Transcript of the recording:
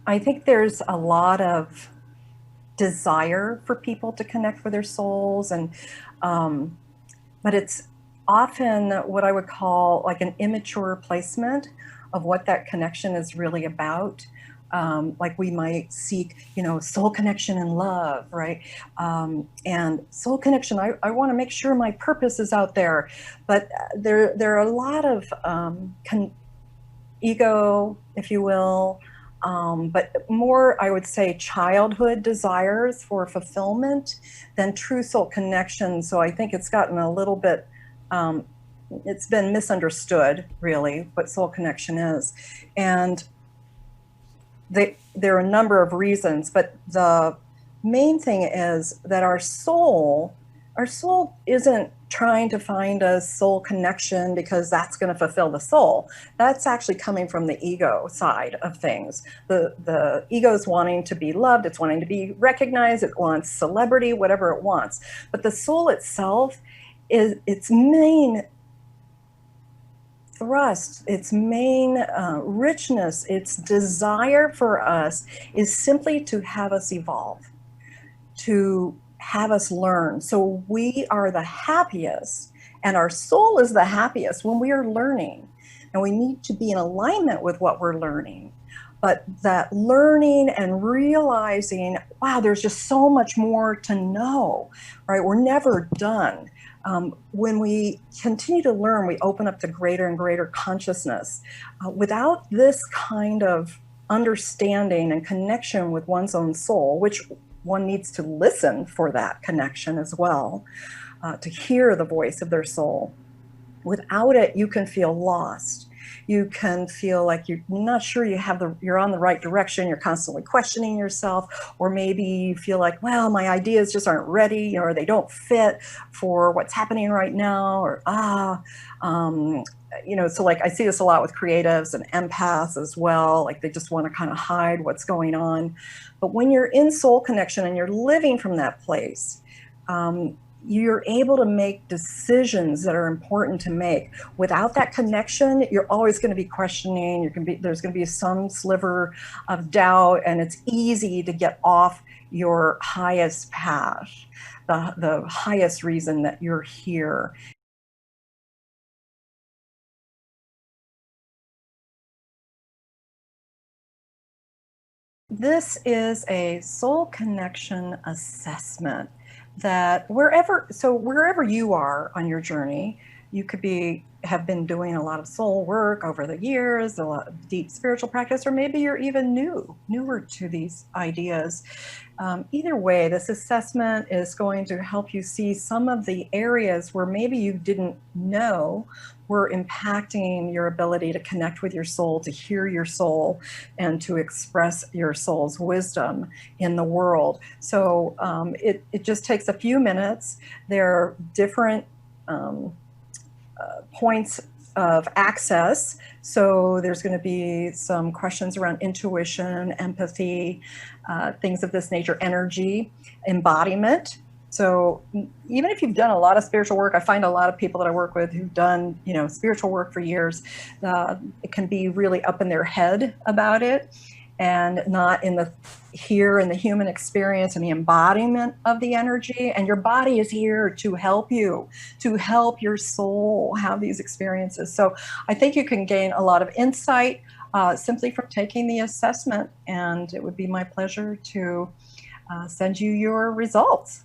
I think there's a lot of desire for people to connect with their souls, and um, but it's often what I would call like an immature placement of what that connection is really about. Like we might seek, soul connection and love, right? And soul connection, I want to make sure my purpose is out there, but there are a lot of ego, if you will, but more, I would say, childhood desires for fulfillment than true soul connection. So I think it's gotten a little bit, um, it's been misunderstood, really, what soul connection is. And there are a number of reasons, but the main thing is that our soul isn't trying to find a soul connection because that's going to fulfill the soul. That's actually coming from the ego side of things. The ego is wanting to be loved, it's wanting to be recognized, it wants celebrity, whatever it wants. But the soul itself, is its main thrust, its main richness, its desire for us is simply to have us evolve, to have us learn. So we are the happiest, and our soul is the happiest when we are learning. And we need to be in alignment with what we're learning. But that learning and realizing, wow, there's just so much more to know, right? We're never done. When we continue to learn, we open up to greater and greater consciousness. Without this kind of understanding and connection with one's own soul, which one needs to listen for that connection as well, to hear the voice of their soul. Without it, you can feel lost. You can feel like you're not sure you're on the right direction. You're constantly questioning yourself, or maybe you feel like, well, my ideas just aren't ready, or they don't fit for what's happening right now, or so like I see this a lot with creatives and empaths as well. Like they just want to kind of hide what's going on. But when you're in soul connection and you're living from that place, you're able to make decisions that are important to make. Without that connection, you're always going to be questioning. There's going to be some sliver of doubt, and it's easy to get off your highest path, the highest reason that you're here. This is a soul connection assessment that wherever you are on your journey, you could have been doing a lot of soul work over the years, a lot of deep spiritual practice, or maybe you're even newer to these ideas. Either way, this assessment is going to help you see some of the areas where maybe you didn't know were impacting your ability to connect with your soul, to hear your soul, and to express your soul's wisdom in the world. So it just takes a few minutes. There are different points of access. So there's going to be some questions around intuition, empathy, things of this nature, energy, embodiment. So even if you've done a lot of spiritual work, I find a lot of people that I work with who've done, spiritual work for years, it can be really up in their head about it and not in the human experience and the embodiment of the energy. And your body is here to help you, to help your soul have these experiences. So I think you can gain a lot of insight simply from taking the assessment. And it would be my pleasure to send you your results.